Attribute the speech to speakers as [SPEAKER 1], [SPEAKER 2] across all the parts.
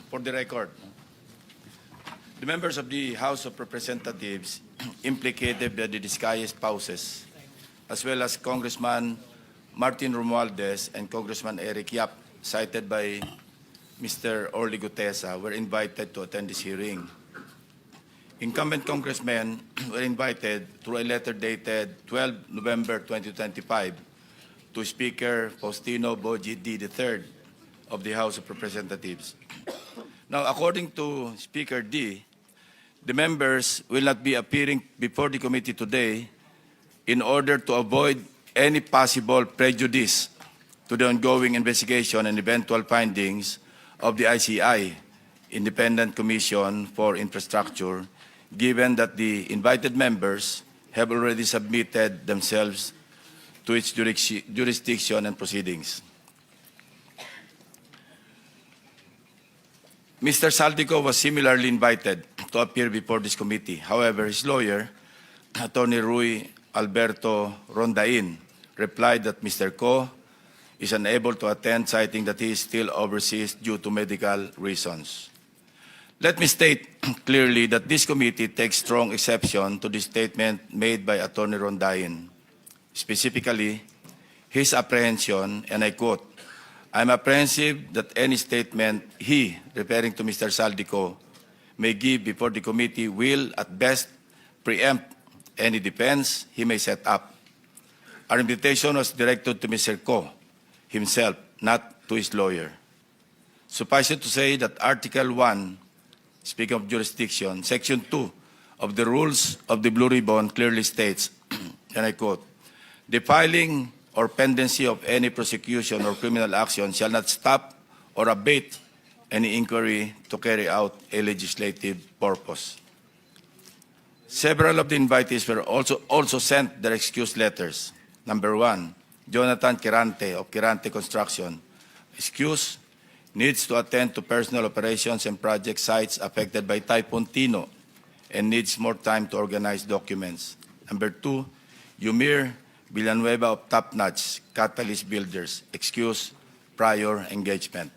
[SPEAKER 1] For the record, the members of the House of Representatives implicated by the Discaya spouses, as well as Congressman Martin Romualdez and Congressman Eric Yap, cited by Mr. Orly Gutesa, were invited to attend this hearing. Incumbent congressmen were invited through a letter dated 12 November 2025 to Speaker Faustino Boji D. III of the House of Representatives. Now, according to Speaker D, the members will not be appearing before the committee today in order to avoid any possible prejudice to the ongoing investigation and eventual findings of the ICI, Independent Commission for Infrastructure, given that the invited members have already submitted themselves to its jurisdiction and proceedings. Mr. Saldico was similarly invited to appear before this committee. However, his lawyer, Attorney Rui Alberto Rondain, replied that Mr. Co is unable to attend, citing that he is still overseas due to medical reasons. Let me state clearly that this committee takes strong exception to the statement made by Attorney Rondain. Specifically, his apprehension, and I quote, "I'm apprehensive that any statement he," referring to Mr. Saldico, "may give before the committee will, at best, preempt any defense he may set up." Our invitation was directed to Mr. Co himself, not to his lawyer. Suffice it to say that Article 1, speaking of jurisdiction, Section 2 of the Rules of the Blue Ribbon clearly states, and I quote, "The filing or pendency of any prosecution or criminal action shall not stop or abate any inquiry to carry out a legislative purpose." Several of the invitees were also sent their excuse letters. Number 1, Jonathan Quirante of Quirante Construction. Excuse, needs to attend to personal operations and project sites affected by Typhoon Tino and needs more time to organize documents. Number 2, Yumir Villanueva of Top Notch Catalyst Builders. Excuse, prior engagement.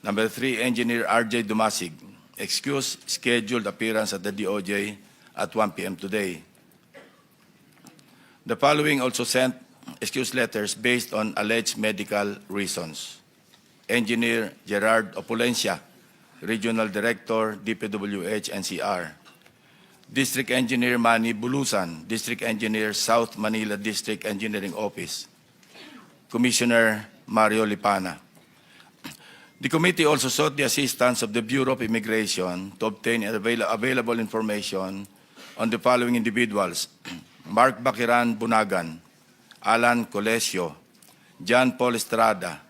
[SPEAKER 1] Number 3, Engineer RJ Dumasig. Excuse, scheduled appearance at the DOJ at 1 p.m. today. The following also sent excuse letters based on alleged medical reasons. Engineer Gerard Opulencia, Regional Director, DPWH NCR. District Engineer Manny Bulusan, District Engineer, South Manila District Engineering Office. Commissioner Mario Lipana. The committee also sought the assistance of the Bureau of Immigration to obtain available information on the following individuals: Mark Bakiran Bunagan, Alan Colesio, John Paul Estrada,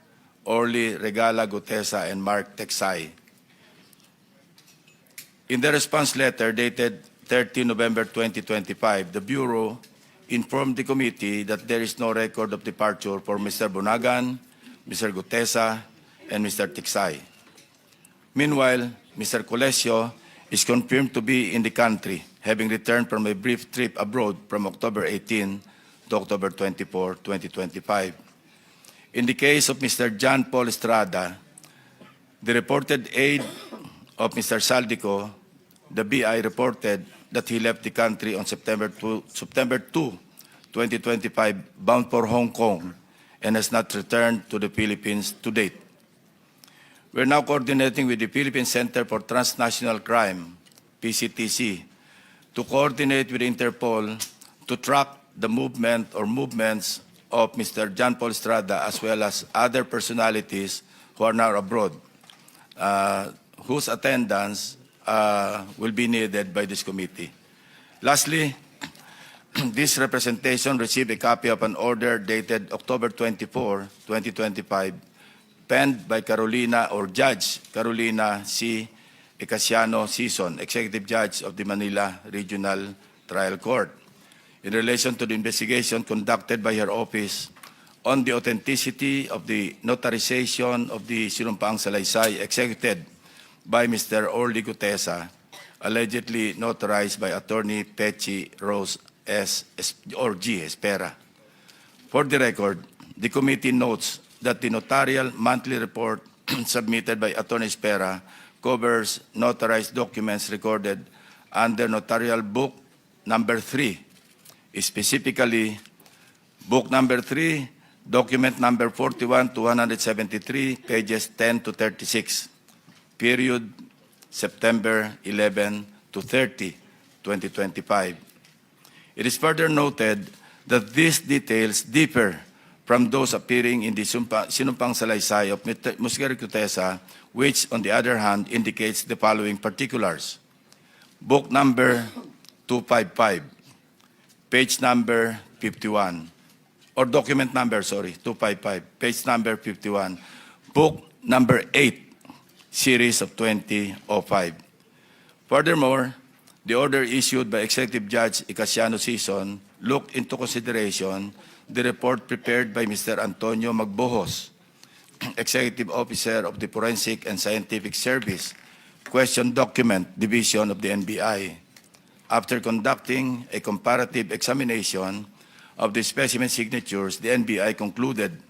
[SPEAKER 1] Orly Regala Gutesa, and Mark Texay. In the response letter dated 30 November 2025, the Bureau informed the committee that there is no record of departure for Mr. Bunagan, Mr. Gutesa, and Mr. Texay. Meanwhile, Mr. Colesio is confirmed to be in the country, having returned from a brief trip abroad from October 18 to October 24, 2025. In the case of Mr. John Paul Estrada, the reported aide of Mr. Saldico, the BI reported that he left the country on September 2, 2025, bound for Hong Kong, and has not returned to the Philippines to date. We're now coordinating with the Philippine Center for Transnational Crime, PCTC, to coordinate with Interpol to track the movement or movements of Mr. John Paul Estrada, as well as other personalities who are now abroad, whose attendance will be needed by this committee. Lastly, this representation received a copy of an order dated October 24, 2025, penned by Carolina or Judge Carolina C. Ecasiano Sison, Executive Judge of the Manila Regional Trial Court, in relation to the investigation conducted by her office on the authenticity of the notarization of the Sinumpaang Salaysay executed by Mr. Orly Gutesa, allegedly notarized by Attorney Pechi Rose S. or G. Espera. For the record, the committee notes that the notarial monthly report submitted by Attorney Spera covers notarized documents recorded under Notarial Book Number 3, specifically Book Number 3, Document Number 41 to 173, pages 10 to 36, period September 11 to 30, 2025. It is further noted that these details differ from those appearing in the sinumpang salaysay of Musgari Cutesa, which, on the other hand, indicates the following particulars. Book number 255, page number 51, or document number, 255, page number 51, book number 8, series of 2005. Furthermore, the order issued by Executive Judge Icasiano Sison looked into consideration the report prepared by Mr. Antonio Magbojos, Executive Officer of the Forensic and Scientific Service, Question Document Division of the NBI. After conducting a comparative examination of the specimen signatures, the NBI concluded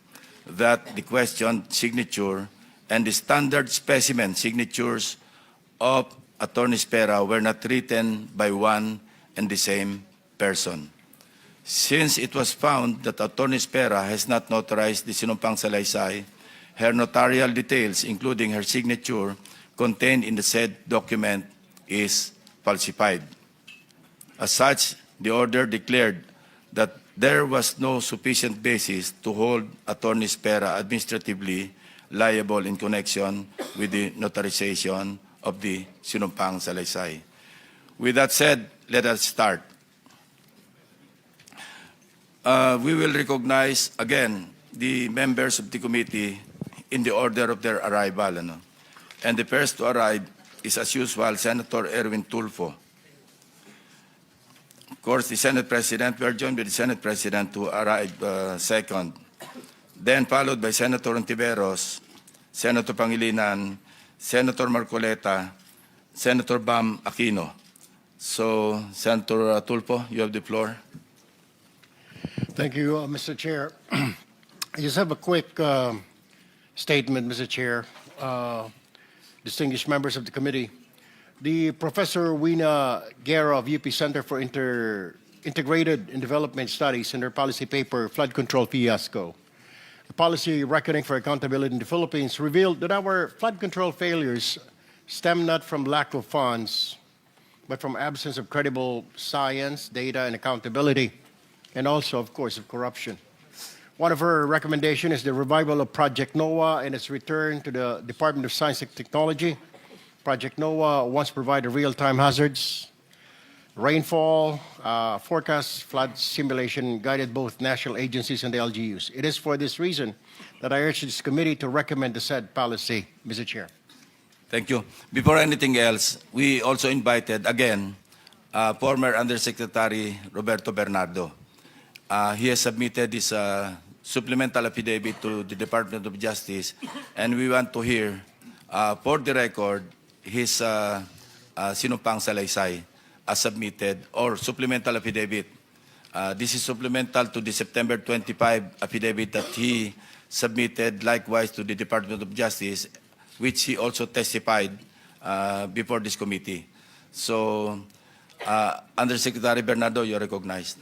[SPEAKER 1] that the questioned signature and the standard specimen signatures of Attorney Spera were not written by one and the same person. Since it was found that Attorney Spera has not notarized the sinumpang salaysay, her notarial details, including her signature, contained in the said document is falsified. As such, the order declared that there was no sufficient basis to hold Attorney Spera administratively liable in connection with the notarization of the sinumpang salaysay. With that said, let us start. We will recognize again the members of the committee in the order of their arrival. And the first to arrive is, as usual, Senator Erwin Tulfo. Of course, the Senate President, we are joined by the Senate President to arrive second. Then followed by Senator Ontiveros, Senator Pangilinan, Senator Marcoleta, Senator Bam Aquino. So, Senator Tulfo, you have the floor.
[SPEAKER 2] Thank you, Mr. Chair. I just have a quick statement, Mr. Chair. Distinguished members of the committee. The Professor Wina Guerra of UP Center for Integrated and Development Studies in their policy paper, Flood Control Fiasco, the policy reckoning for accountability in the Philippines, revealed that our flood control failures stem not from lack of funds, but from absence of credible science, data, and accountability, and also, of course, of corruption. One of her recommendations is the revival of Project NOAA and its return to the Department of Science and Technology. Project NOAA once provided real-time hazards, rainfall, forecast, flood simulation, guided both national agencies and the LGUs. It is for this reason that I urge this committee to recommend the said policy, Mr. Chair.
[SPEAKER 1] Thank you. Before anything else, we also invited, again, former Undersecretary Roberto Bernardo. He has submitted his supplemental affidavit to the Department of Justice, and we want to hear, for the record, his sinumpang salaysay as submitted, or supplemental affidavit. This is supplemental to the September 25 affidavit that he submitted likewise to the Department of Justice, which he also testified before this committee. So, Undersecretary Bernardo, you're recognized.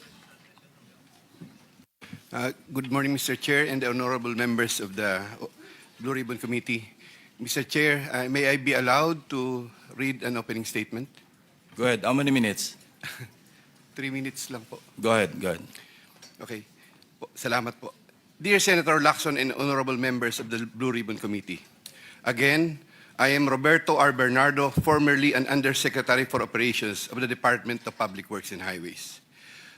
[SPEAKER 3] Good morning, Mr. Chair and the honorable members of the Blue Ribbon Committee. Mr. Chair, may I be allowed to read an opening statement?
[SPEAKER 1] Go ahead. How many minutes?
[SPEAKER 3] 3 minutes lang po.
[SPEAKER 1] Go ahead. Go ahead.
[SPEAKER 3] Okay. Salamat po. Dear Senator Lacson and honorable members of the Blue Ribbon Committee, again, I am Roberto R. Bernardo, formerly an Undersecretary for Operations of the Department of Public Works and Highways.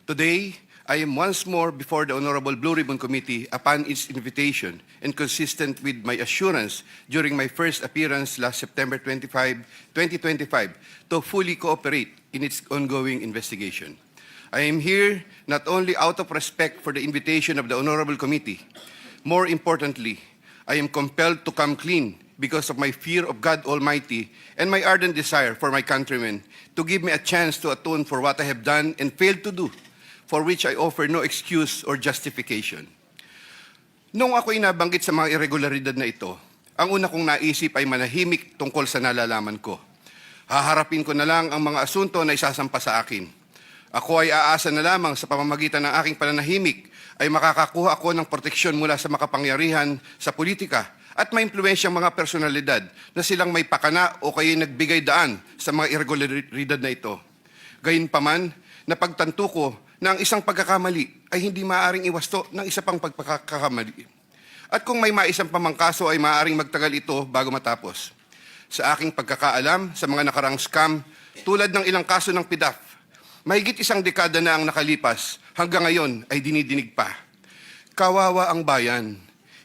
[SPEAKER 3] Today, I am once more before the Honorable Blue Ribbon Committee upon its invitation and consistent with my assurance during my first appearance last September 25, 2025 to fully cooperate in its ongoing investigation. I am here not only out of respect for the invitation of the Honorable Committee, more importantly, I am compelled to come clean because of my fear of God Almighty and my ardent desire for my countrymen to give me a chance to atone for what I have done and failed to do, for which I offer no excuse or justification. Nung ako'y nabanggit sa mga irregularidad na ito, ang una kong naisip ay manahimik tungkol sa nalalaman ko. Haharapin ko na lang ang mga asunto na isasampa sa akin. Ako ay aasa na lamang sa pamamagitan ng aking pananahimik ay makakakuha ako ng proteksyon mula sa makapangyarihan sa politika at maimpluwensyang mga personalidad na silang may pakana o kaya nagbigay daan sa mga irregularidad na ito. Gayunpaman, napagtanto ko na ang isang pagkakamali ay hindi maaaring iwasto ng isa pang pagkakamali. At kung may maisang pamangkaso ay maaaring magtagal ito bago matapos. Sa aking pagkakaalam sa mga nakarang scam, tulad ng ilang kaso ng PDAF, mahigit isang dekada na ang nakalipas, hanggang ngayon ay dinidinig pa. Kawawa ang bayan.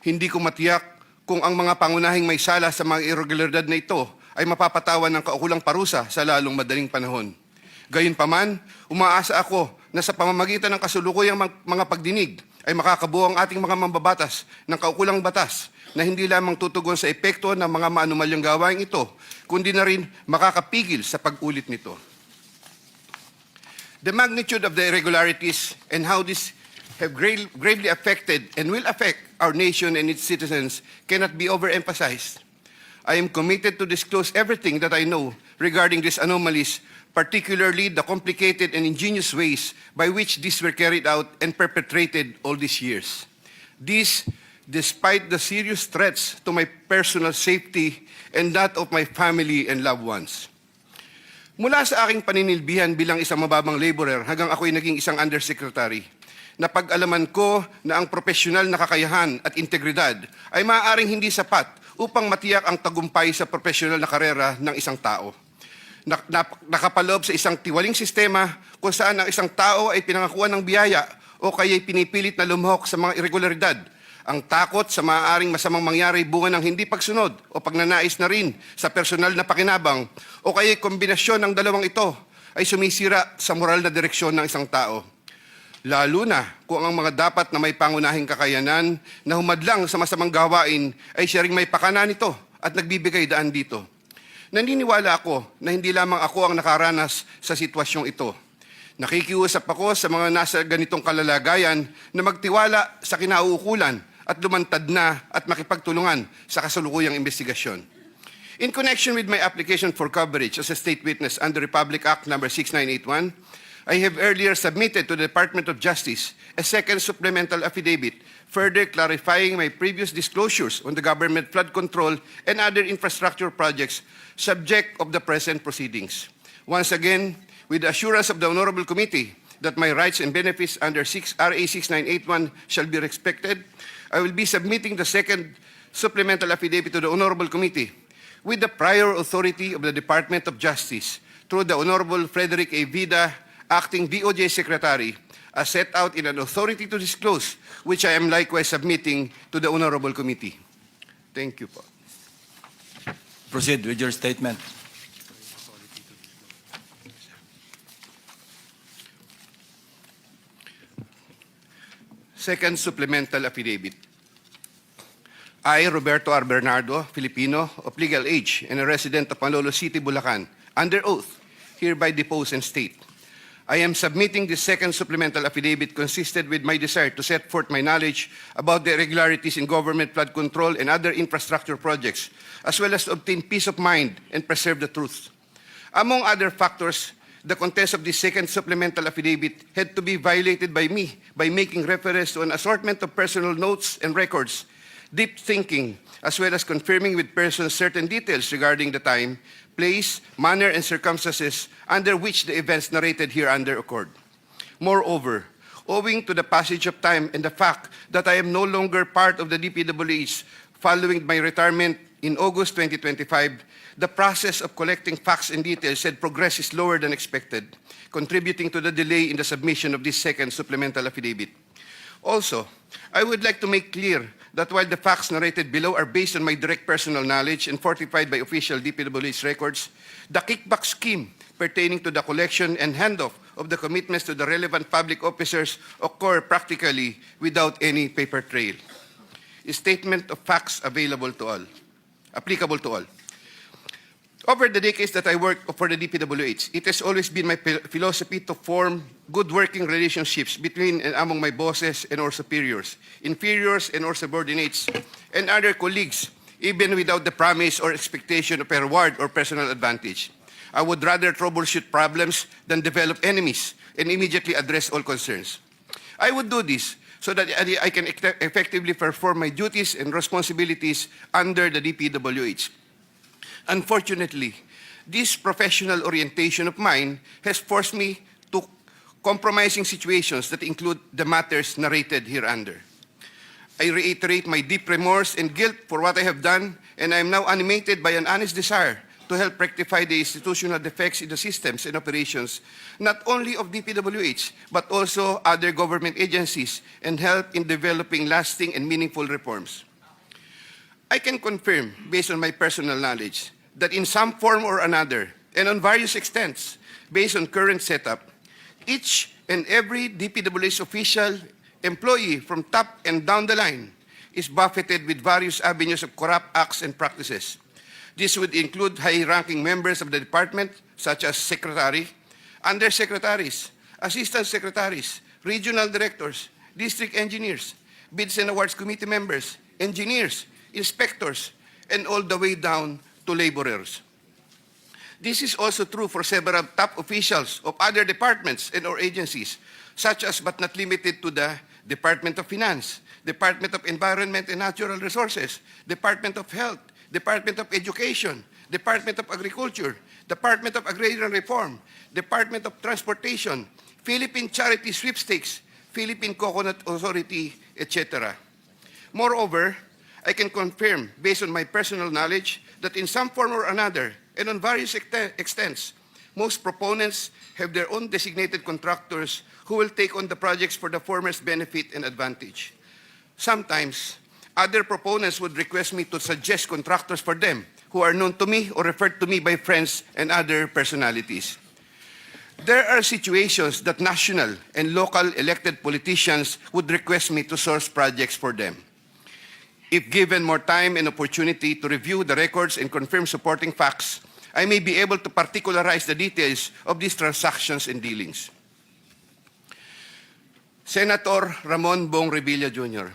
[SPEAKER 3] Hindi ko matiyak kung ang mga pangunahing may sala sa mga irregularidad na ito ay mapapatawan ng kaukulang parusa sa lalong madaling panahon. Gayunpaman, umaasa ako na sa pamamagitan ng kasulukuyang mga pagdinig ay makakabuo ang ating mga mambabatas ng kaukulang batas na hindi lamang tutugon sa epekto ng mga maanumalyang gawain ito, kundi na rin makakapigil sa pag-ulit nito. The magnitude of the irregularities and how this have gravely affected and will affect our nation and its citizens cannot be overemphasized. I am committed to disclose everything that I know regarding these anomalies, particularly the complicated and ingenious ways by which these were carried out and perpetrated all these years. This, despite the serious threats to my personal safety and that of my family and loved ones. Mula sa aking paninilbihan bilang isang mababang laborer hanggang ako'y naging isang undersecretary, napag-alaman ko na ang profesional na kakayahan at integridad ay maaaring hindi sapat upang matiyak ang tagumpay sa profesional na karera ng isang tao. Nakapaloob sa isang tiwaling sistema kung saan ang isang tao ay pinangakuan ng biyaya o kaya'y pinipilit na lumahok sa mga irregularidad. Ang takot sa maaaring masamang mangyari bunga ng hindi pagsunod o pagnanais na rin sa personal na pakinabang o kaya'y kombinasyon ng dalawang ito ay sumisira sa moral na direksyon ng isang tao. Lalo na kung ang mga dapat na may pangunahing kakayanan na humadlang sa masamang gawain ay siya ring may pakana nito at nagbibigay daan dito. Naniniwala ako na hindi lamang ako ang nakaranas sa sitwasyong ito. Nakikiusap ako sa mga nasa ganitong kalalagayan na magtiwala sa kinauukulan at lumantad na at makipagtulungan sa kasalukuyang investigasyon. In connection with my application for coverage as a state witness under Republic Act No. 6981, I have earlier submitted to the Department of Justice a second supplemental affidavit, further clarifying my previous disclosures on the government flood control and other infrastructure projects subject of the present proceedings. Once again, with the assurance of the Honorable Committee that my rights and benefits under RA 6981 shall be respected, I will be submitting the second supplemental affidavit to the Honorable Committee with the prior authority of the Department of Justice through the Honorable Frederick A. Vida, Acting DOJ Secretary, as set out in an authority to disclose, which I am likewise submitting to the Honorable Committee. Thank you po.
[SPEAKER 1] Proceed with your statement.
[SPEAKER 3] Second supplemental affidavit. I, Roberto R. Bernardo, Filipino, of legal age and a resident of Panlolo City, Bulacan, under oath, hereby depose and state. I am submitting this second supplemental affidavit consisted with my desire to set forth my knowledge about the irregularities in government flood control and other infrastructure projects, as well as to obtain peace of mind and preserve the truth. Among other factors, the contents of this second supplemental affidavit had to be violated by me by making reference to an assortment of personal notes and records, deep thinking, as well as confirming with persons certain details regarding the time, place, manner, and circumstances under which the events narrated hereunder occurred. Moreover, owing to the passage of time and the fact that I am no longer part of the DPWH following my retirement in August 2025, the process of collecting facts and details had progressed slower than expected, contributing to the delay in the submission of this second supplemental affidavit. Also, I would like to make clear that while the facts narrated below are based on my direct personal knowledge and fortified by official DPWH records, the kickback scheme pertaining to the collection and handoff of the commitments to the relevant public officers occur practically without any paper trail. A statement of facts available to all, applicable to all. Over the decades that I worked for the DPWH, it has always been my philosophy to form good working relationships between and among my bosses and or superiors, inferiors and or subordinates, and other colleagues even without the promise or expectation of a reward or personal advantage. I would rather troubleshoot problems than develop enemies and immediately address all concerns. I would do this so that I can effectively perform my duties and responsibilities under the DPWH. Unfortunately, this professional orientation of mine has forced me to compromising situations that include the matters narrated hereunder. I reiterate my deep remorse and guilt for what I have done, and I am now animated by an honest desire to help rectify the institutional defects in the systems and operations, not only of DPWH, but also other government agencies, and help in developing lasting and meaningful reforms. I can confirm, based on my personal knowledge, that in some form or another, and on various extents, based on current setup, each and every DPWH official, employee from top and down the line is buffeted with various avenues of corrupt acts and practices. This would include high-ranking members of the department, such as secretary, undersecretaries, assistant secretaries, regional directors, district engineers, bids and awards committee members, engineers, inspectors, and all the way down to laborers. This is also true for several top officials of other departments and or agencies, such as but not limited to the Department of Finance, Department of Environment and Natural Resources, Department of Health, Department of Education, Department of Agriculture, Department of Agrarian Reform, Department of Transportation, Philippine Charity Sweepstakes, Philippine Coconut Authority, etc. Moreover, I can confirm, based on my personal knowledge, that in some form or another, and on various extents, most proponents have their own designated contractors who will take on the projects for the former's benefit and advantage. Sometimes, other proponents would request me to suggest contractors for them who are known to me or referred to me by friends and other personalities. There are situations that national and local elected politicians would request me to source projects for them. If given more time and opportunity to review the records and confirm supporting facts, I may be able to particularize the details of these transactions and dealings. Senator Ramon Bong Revilla Jr.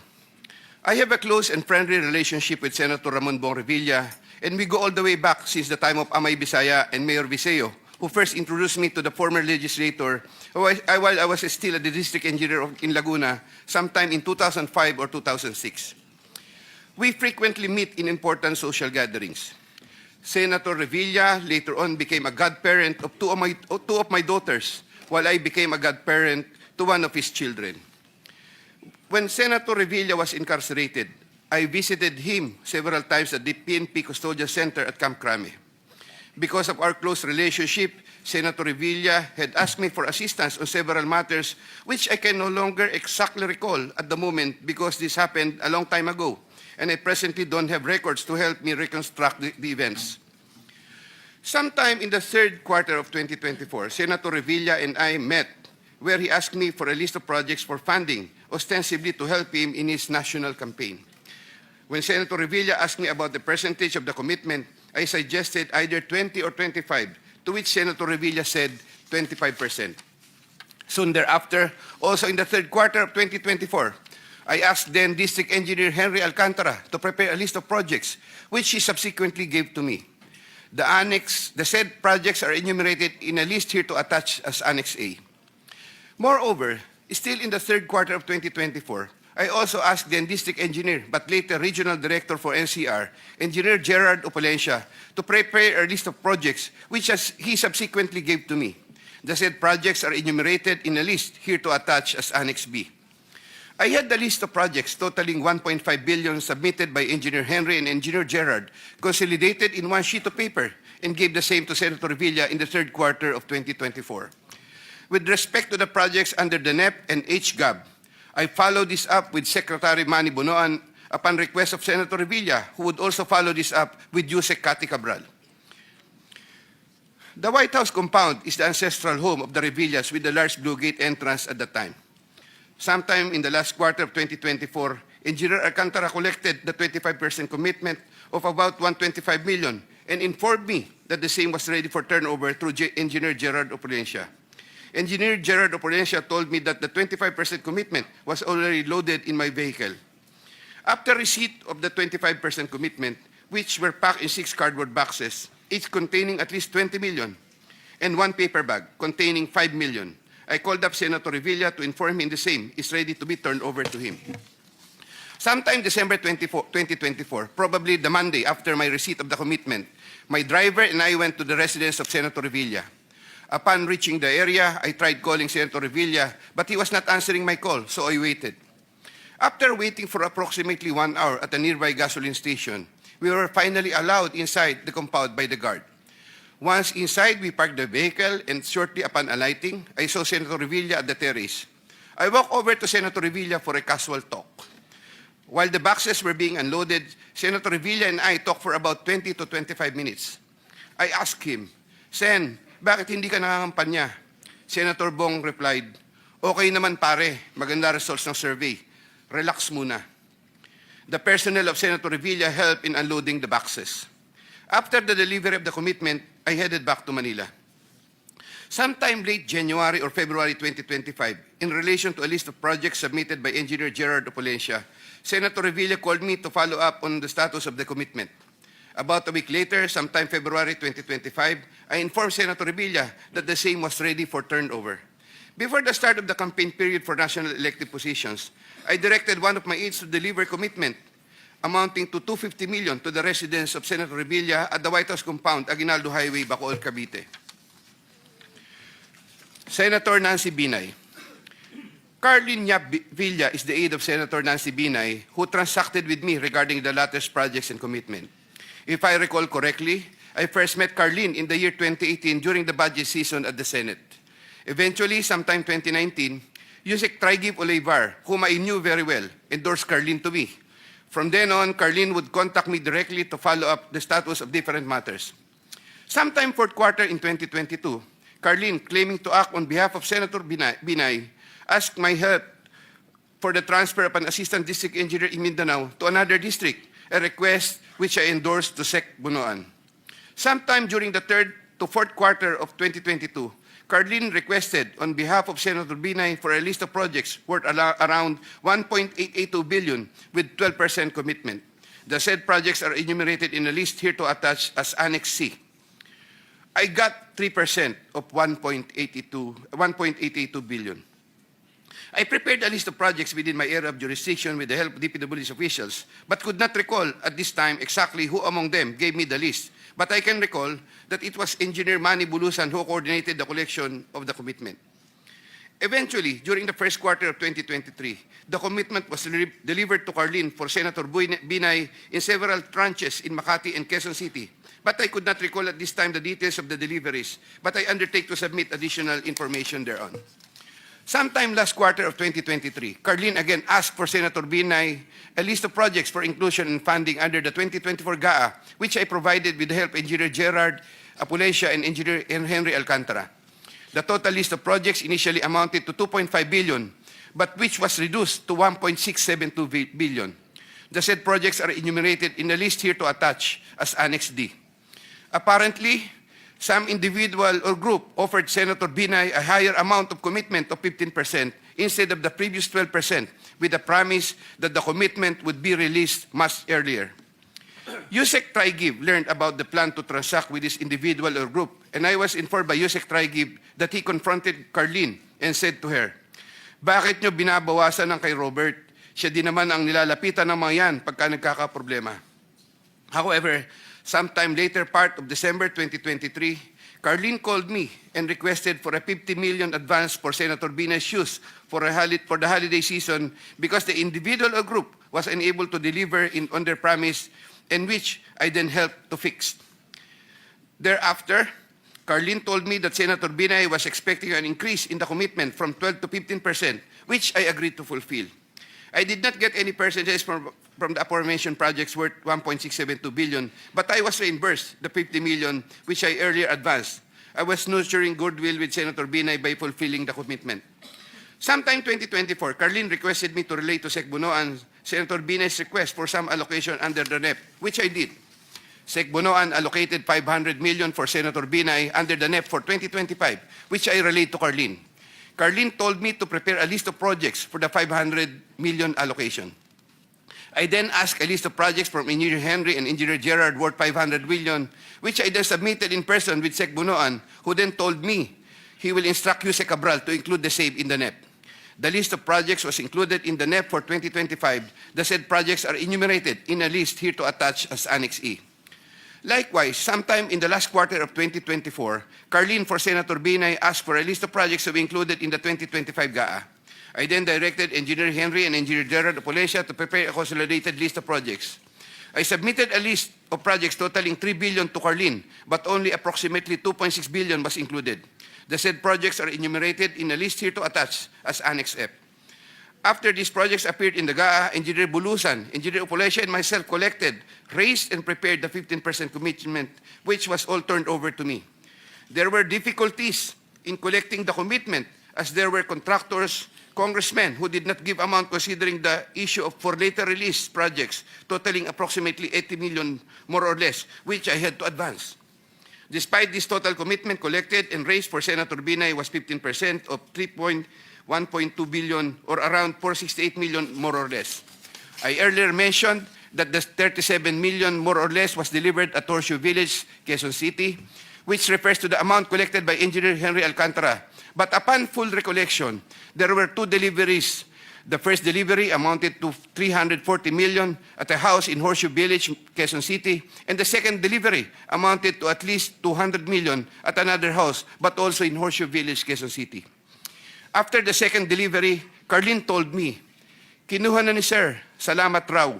[SPEAKER 3] I have a close and friendly relationship with Senator Ramon Bong Revilla, and we go all the way back since the time of Amay Bisaya and Mayor Viseo, who first introduced me to the former legislator while I was still a district engineer in Laguna sometime in 2005 or 2006. We frequently meet in important social gatherings. Senator Revilla later on became a godparent of two of my daughters, while I became a godparent to one of his children. When Senator Revilla was incarcerated, I visited him several times at the PNP Custodial Center at Camp Crame. Because of our close relationship, Senator Revilla had asked me for assistance on several matters which I can no longer exactly recall at the moment because this happened a long time ago, and I presently don't have records to help me reconstruct the events. Sometime in the third quarter of 2024, Senator Revilla and I met where he asked me for a list of projects for funding, ostensibly to help him in his national campaign. When Senator Revilla asked me about the percentage of the commitment, I suggested either 20 or 25, to which Senator Revilla said 25%. Soon thereafter, also in the third quarter of 2024, I asked then District Engineer Henry Alcantara to prepare a list of projects, which he subsequently gave to me. The said projects are enumerated in a list here to attach as Annex A. Moreover, still in the third quarter of 2024, I also asked then District Engineer, but later Regional Director for NCR, Engineer Gerard Opalencia, to prepare a list of projects, which he subsequently gave to me. The said projects are enumerated in a list here to attach as Annex B. I had the list of projects totaling 1.5 billion submitted by Engineer Henry and Engineer Gerard, consolidated in one sheet of paper, and gave the same to Senator Revilla in the third quarter of 2024. With respect to the projects under the NEP and HGAB, I followed this up with Secretary Manny Bonoan upon request of Senator Revilla, who would also follow this up with Usec Cathy Cabral. The White House compound is the ancestral home of the Revillas with the large Blue Gate entrance at the time. Sometime in the last quarter of 2024, Engineer Alcantara collected the 25% commitment of about 125 million and informed me that the same was ready for turnover through Engineer Gerard Opalencia. Engineer Gerard Opalencia told me that the 25% commitment was already loaded in my vehicle. After receipt of the 25% commitment, which were packed in 6 cardboard boxes, each containing at least 20 million, and 1 paper bag containing 5 million. I called up Senator Revilla to inform him the same is ready to be turned over to him. Sometime December 2024, probably the Monday after my receipt of the commitment, my driver and I went to the residence of Senator Revilla. Upon reaching the area, I tried calling Senator Revilla, but he was not answering my call, so I waited. After waiting for approximately 1 hour at a nearby gasoline station, we were finally allowed inside the compound by the guard. Once inside, we parked the vehicle, and shortly upon alighting, I saw Senator Revilla at the terrace. I walked over to Senator Revilla for a casual talk. While the boxes were being unloaded, Senator Revilla and I talked for about 20 to 25 minutes. I asked him, "Sen, bakit hindi ka nangangampanya?" Senator Bong replied, "Okay naman pare, maganda results ng survey. Relax muna." The personnel of Senator Revilla helped in unloading the boxes. After the delivery of the commitment, I headed back to Manila. Sometime late January or February 2025, in relation to a list of projects submitted by Engineer Gerard Opulencia, Senator Revilla called me to follow up on the status of the commitment. About a week later, sometime February 2025, I informed Senator Revilla that the same was ready for turnover. Before the start of the campaign period for national elective positions, I directed one of my aides to deliver commitment amounting to 250 million to the residence of Senator Revilla at the White House compound, Aguinaldo Highway, Bacoor, Cavite. Senator Nancy Binay. Carlin Yap Villa is the aide of Senator Nancy Binay, who transacted with me regarding the latter's projects and commitment. If I recall correctly, I first met Carlin in the year 2018 during the budget season at the Senate. Eventually, sometime 2019, Usec Trigib Olivar, whom I knew very well, endorsed Carlin to me. From then on, Carlin would contact me directly to follow up the status of different matters. Sometime fourth quarter in 2022, Carlin, claiming to act on behalf of Senator Binay, asked my help for the transfer of an assistant district engineer in Mindanao to another district, a request which I endorsed to Sec Bunoan. Sometime during the third to fourth quarter of 2022, Carlin requested on behalf of Senator Binay for a list of projects worth around 1.882 billion with 12% commitment. The said projects are enumerated in a list here to attach as Annex C. I got 3% of 1.882 billion. I prepared a list of projects within my area of jurisdiction with the help of DPWH officials, but could not recall at this time exactly who among them gave me the list. But I can recall that it was Engineer Manny Bulusan who coordinated the collection of the commitment. Eventually, during the first quarter of 2023, the commitment was delivered to Carlin for Senator Binay in several tranches in Makati and Quezon City. But I could not recall at this time the details of the deliveries, but I undertake to submit additional information thereon. Sometime last quarter of 2023, Carlin again asked for Senator Binay a list of projects for inclusion and funding under the 2024 GAA, which I provided with the help of Engineer Gerard Opulencia and Engineer Henry Alcantara. The total list of projects initially amounted to 2.5 billion, but which was reduced to 1.672 billion. The said projects are enumerated in the list here to attach as Annex D. Apparently, some individual or group offered Senator Binay a higher amount of commitment of 15% instead of the previous 12%, with the promise that the commitment would be released much earlier. Usec Trigib learned about the plan to transact with this individual or group, and I was informed by Usec Trigib that he confronted Carlin and said to her, "Bakit nyo binabawasan ng kay Robert? Siya din naman ang nilalapitan ng mga yan pagka nagkakaproblema." However, sometime later part of December 2023, Carlin called me and requested for a 50 million advance for Senator Binay's use for the holiday season because the individual or group was unable to deliver on their promise, and which I then helped to fix. Thereafter, Carlin told me that Senator Binay was expecting an increase in the commitment from 12 to 15%, which I agreed to fulfill. I did not get any percentages from the aforementioned projects worth 1.672 billion, but I was reimbursed the 50 million which I earlier advanced. I was nurturing goodwill with Senator Binay by fulfilling the commitment. Sometime 2024, Carlin requested me to relate to Sec Bunoan Senator Binay's request for some allocation under the NEP, which I did. Sec Bunoan allocated 500 million for Senator Binay under the NEP for 2025, which I relayed to Carlin. Carlin told me to prepare a list of projects for the 500 million allocation. I then asked a list of projects from Engineer Henry and Engineer Gerard worth 500 million, which I then submitted in person with Sec Bunoan, who then told me he will instruct Usec Cabral to include the same in the NEP. The list of projects was included in the NEP for 2025. The said projects are enumerated in a list here to attach as Annex E. Likewise, sometime in the last quarter of 2024, Carlin for Senator Binay asked for a list of projects to be included in the 2025 GAA. I then directed Engineer Henry and Engineer Gerard of Polencia to prepare a consolidated list of projects. I submitted a list of projects totaling 3 billion to Carlin, but only approximately 2.6 billion was included. The said projects are enumerated in a list here to attach as Annex F. After these projects appeared in the GAA, Engineer Bulusan, Engineer Opolencia, and myself collected, raised, and prepared the 15% commitment, which was all turned over to me. There were difficulties in collecting the commitment, as there were contractors, congressmen who did not give amount considering the issue of for later release projects totaling approximately 80 million more or less, which I had to advance. Despite this total commitment collected and raised for Senator Binay was 15% of 1.2 billion or around 468 million more or less. I earlier mentioned that the 37 million more or less was delivered at Horseshoe Village, Quezon City, which refers to the amount collected by Engineer Henry Alcantara. But upon full recollection, there were two deliveries. The first delivery amounted to 340 million at a house in Horseshoe Village, Quezon City, and the second delivery amounted to at least 200 million at another house, but also in Horseshoe Village, Quezon City. After the second delivery, Carlin told me, "Kinuha na ni Sir, salamat raw.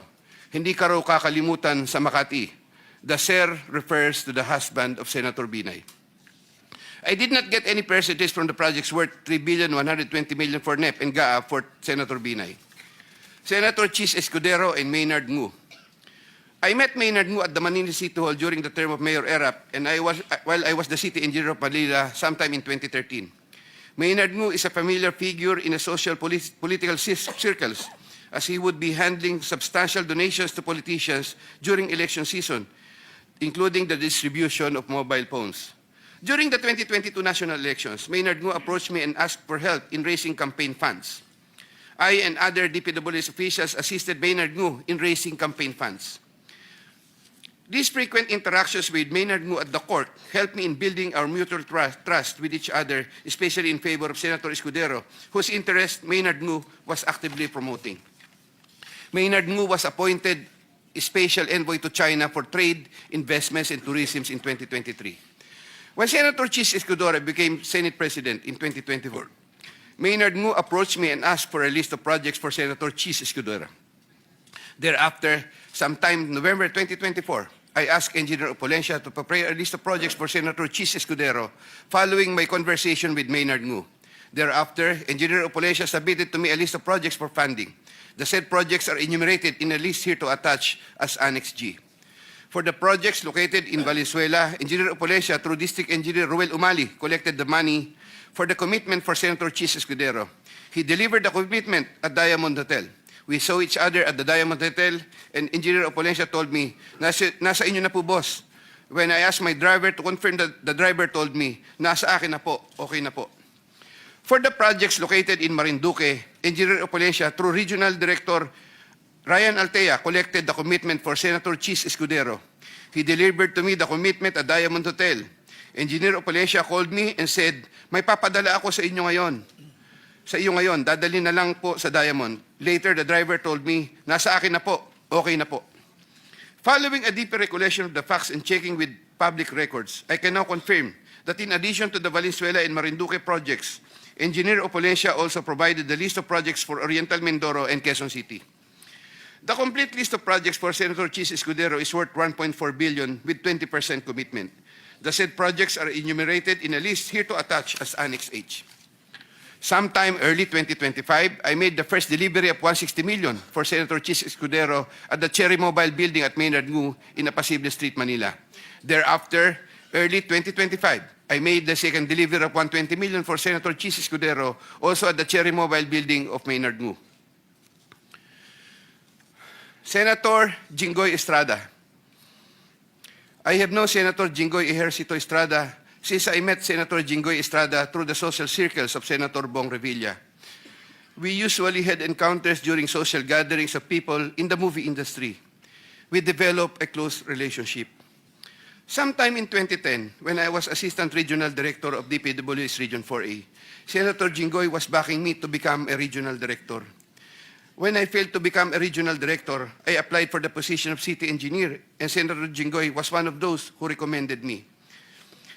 [SPEAKER 3] Hindi ka raw kakalimutan sa Makati." The Sir refers to the husband of Senator Binay. I did not get any percentage from the projects worth 3,120 million for NEP and GAA for Senator Binay. Senator Chis Escudero and Maynard Ngu. I met Maynard Ngu at the Manila City Hall during the term of Mayor Erap, and while I was the city engineer of Manila sometime in 2013. Maynard Ngu is a familiar figure in the social political circles, as he would be handling substantial donations to politicians during election season, including the distribution of mobile phones. During the 2022 national elections, Maynard Ngu approached me and asked for help in raising campaign funds. I and other DPWH officials assisted Maynard Ngu in raising campaign funds. These frequent interactions with Maynard Ngu at the court helped me in building our mutual trust with each other, especially in favor of Senator Escudero, whose interest Maynard Ngu was actively promoting. Maynard Ngu was appointed Special Envoy to China for Trade, Investments, and Tourism in 2023. When Senator Chis Escudero became Senate President in 2024, Maynard Ngu approached me and asked for a list of projects for Senator Chis Escudero. Thereafter, sometime November 2024, I asked Engineer Opolencia to prepare a list of projects for Senator Chis Escudero following my conversation with Maynard Ngu. Thereafter, Engineer Opolencia submitted to me a list of projects for funding. The said projects are enumerated in a list here to attach as Annex G. For the projects located in Valenzuela, Engineer Opolencia, through District Engineer Ruel Umali, collected the money for the commitment for Senator Chis Escudero. He delivered the commitment at Diamond Hotel. We saw each other at the Diamond Hotel, and Engineer Opolencia told me, nasa inyo na po, boss. When I asked my driver to confirm, the driver told me, nasa akin na po, okay na po. For the projects located in Marinduque, Engineer Opolencia, through Regional Director Ryan Altea, collected the commitment for Senator Chis Escudero. He delivered to me the commitment at Diamond Hotel. Engineer Opolencia called me and said, "May papadala ako sa inyo ngayon. Dadalhin na lang po sa Diamond." Later, the driver told me, "Nasa akin na po, okay na po." Following a deeper recollection of the facts and checking with public records, I can now confirm that in addition to the Valenzuela and Marinduque projects, Engineer Opolencia also provided the list of projects for Oriental Mindoro and Quezon City. The complete list of projects for Senator Chis Escudero is worth 1.4 billion with 20% commitment. The said projects are enumerated in a list here to attach as Annex H. Sometime early 2025, I made the first delivery of 160 million for Senator Chis Escudero at the Cherry Mobile Building at Maynard Ngu in Apacible Street, Manila. Thereafter, early 2025, I made the second delivery of 120 million for Senator Chis Escudero, also at the Cherry Mobile Building of Maynard Ngu. Senator Jinggoy Estrada. I have known Senator Jinggoy Ejercito Estrada since I met Senator Jinggoy Estrada through the social circles of Senator Bong Revilla. We usually had encounters during social gatherings of people in the movie industry. We developed a close relationship. Sometime in 2010, when I was Assistant Regional Director of DPWH Region 4A, Senator Jinggoy was backing me to become a Regional Director. When I failed to become a Regional Director, I applied for the position of City Engineer, and Senator Jinggoy was one of those who recommended me.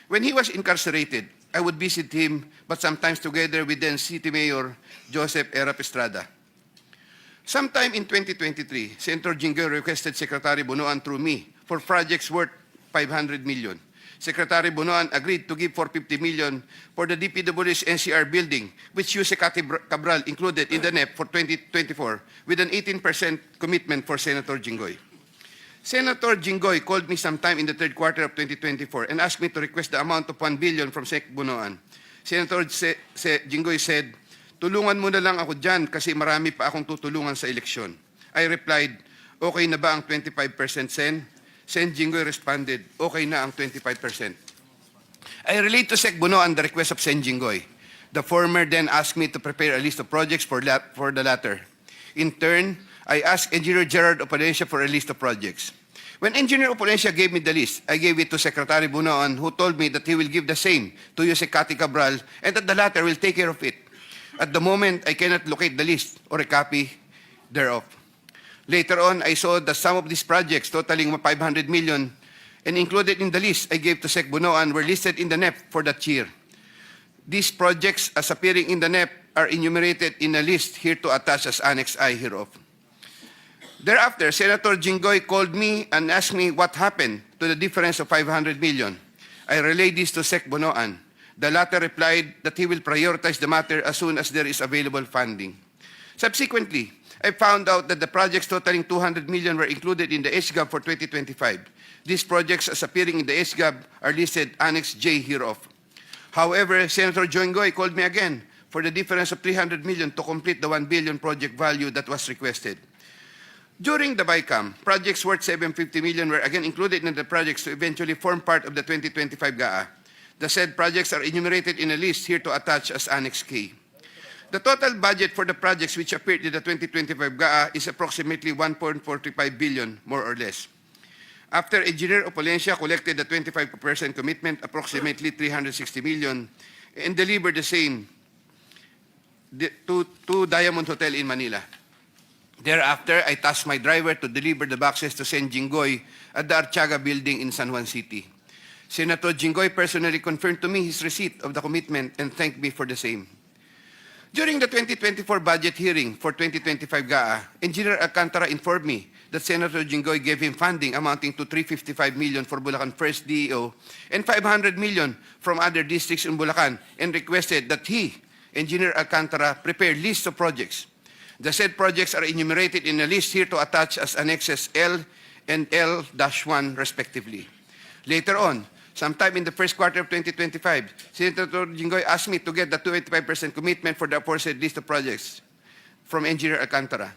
[SPEAKER 3] When he was incarcerated, I would visit him, but sometimes together with then City Mayor Joseph Erap Estrada. Sometime in 2023, Senator Jinggoy requested Secretary Bunoan through me for projects worth 500 million. Secretary Bunoan agreed to give 450 million for the DPWH NCR building, which Usec Cabral included in the NEP for 2024, with an 18% commitment for Senator Jinggoy. Senator Jinggoy called me sometime in the third quarter of 2024 and asked me to request the amount of 1 billion from Sec Bunoan. Senator Jinggoy said, "Tulungan mo na lang ako dyan kasi marami pa akong tutulungan sa eleksyon." I replied, "Okay na ba ang 25% Sen?" Sen Jinggoy responded, "Okay na ang 25%. I relayed to Sec Bunoan the request of Sen Jinggoy. The former then asked me to prepare a list of projects for the latter. In turn, I asked Engineer Gerard Opalencia for a list of projects. When Engineer Opalencia gave me the list, I gave it to Secretary Bunoan, who told me that he will give the same to Usec Cabral and that the latter will take care of it. At the moment, I cannot locate the list or a copy thereof. Later on, I saw that some of these projects totaling 500 million and included in the list I gave to Sec Bunoan were listed in the NEP for that year. These projects, as appearing in the NEP, are enumerated in a list here to attach as Annex I hereof. Thereafter, Senator Jinggoy called me and asked me what happened to the difference of 500 million. I relayed this to Sec Bunoan. The latter replied that he will prioritize the matter as soon as there is available funding. Subsequently, I found out that the projects totaling 200 million were included in the SGAB for 2025. These projects, as appearing in the SGAB, are listed Annex J hereof. However, Senator Jinggoy called me again for the difference of 300 million to complete the 1 billion project value that was requested. During the BICAM, projects worth 750 million were again included in the projects to eventually form part of the 2025 GAA. The said projects are enumerated in a list here to attach as Annex K. The total budget for the projects which appeared in the 2025 GAA is approximately 1.45 billion, more or less. After Engineer Opalencia collected the 25% commitment, approximately 360 million, and delivered the same to Diamond Hotel in Manila. Thereafter, I tasked my driver to deliver the boxes to Sen Jinggoy at the Archaga building in San Juan City. Senator Jinggoy personally confirmed to me his receipt of the commitment and thanked me for the same. During the 2024 budget hearing for 2025 GAA, Engineer Alcantara informed me that Senator Jinggoy gave him funding amounting to 355 million for Bulacan First DEO and 500 million from other districts in Bulacan and requested that he, Engineer Alcantara, prepare lists of projects. The said projects are enumerated in a list here to attach as annexes L and L-1 respectively. Later on, sometime in the first quarter of 2025, Senator Jinggoy asked me to get the 25% commitment for the aforesaid list of projects from Engineer Alcantara.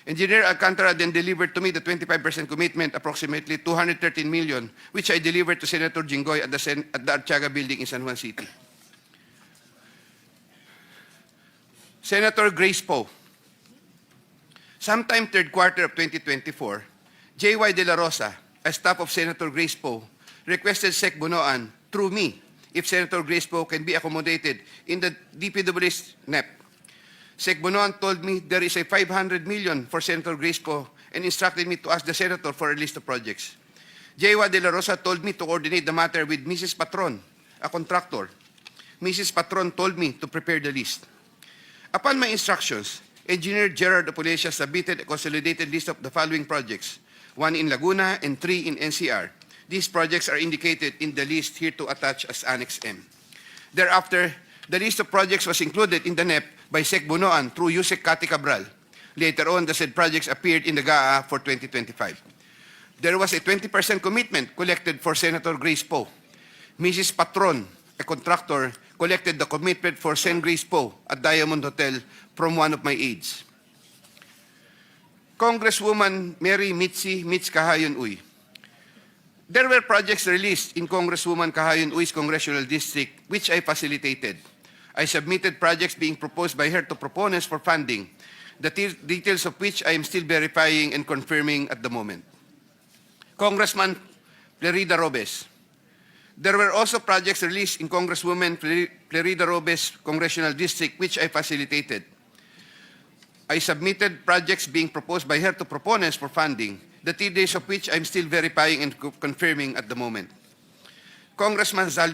[SPEAKER 3] Engineer Alcantara then delivered to me the 25% commitment, approximately 213 million, which I delivered to Senator Jinggoy at the Archaga building in San Juan City. Senator Grace Poe. Sometime third quarter of 2024, J.Y. De La Rosa, a staff of Senator Grace Poe, requested Sec Bunoan through me if Senator Grace Poe can be accommodated in the DPWH NEP. Sec Bunoan told me there is a 500 million for Senator Grace Poe and instructed me to ask the Senator for a list of projects. J.Y. De La Rosa told me to coordinate the matter with Mrs. Patron, a contractor. Mrs. Patron told me to prepare the list. Upon my instructions, Engineer Gerard Opalencia submitted a consolidated list of the following projects, 1 in Laguna and 3 in NCR. These projects are indicated in the list here to attach as Annex M. Thereafter, the list of projects was included in the NEP by Sec Bunoan through Usec Cabral. Later on, the said projects appeared in the GAA for 2025. There was a 20% commitment collected for Senator Grace Poe. Mrs. Patron, a contractor, collected the commitment for Sen Grace Poe at Diamond Hotel from one of my aides. Congresswoman Mary Mitzi Kahayon Uy. There were projects released in Congresswoman Kahayon Uy's congressional district which I facilitated. I submitted projects being proposed by her to proponents for funding, the details of which I am still verifying and confirming at the moment. Congressman Florida Robes. There were also projects released in Congresswoman Florida Robes' congressional district, which I facilitated. I submitted projects being proposed by her to proponents for funding, the details of which I'm still verifying and confirming at the moment. Congressman Zal